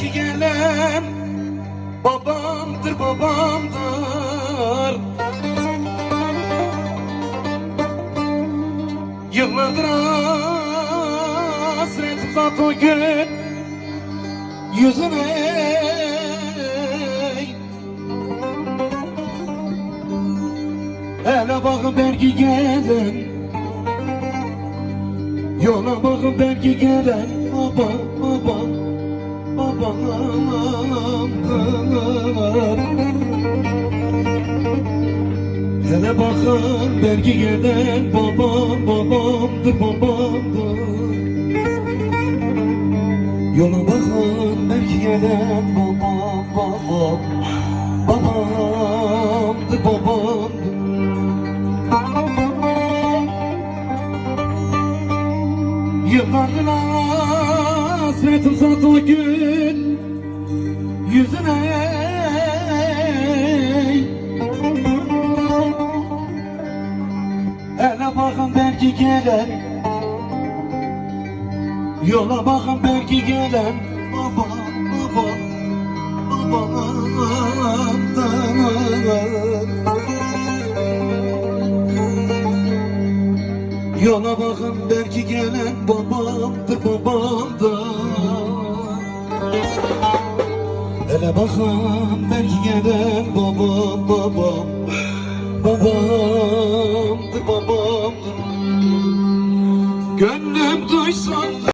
belki gelen babamdır, babamdır. Yıllardır hasret uzat o gün yüzüne. Hele bakın belki gelen, yola bakın belki gelen baba, baba, babamdır. Hele bakın belki gelen babam, babamdır, babamdır. Yola bakın belki gelen babam, babam, babamdır, babamdır. Yıllardır hasret uzat o gün yüzüne. Hele bakın belki gelen, yola bakın belki gelen baba, baba, babamdır. Yola bakın belki gelen babamdır, babamdır. Hele bakın belki gelen babam, babam, babamdır, babamdır. Gönlüm duysan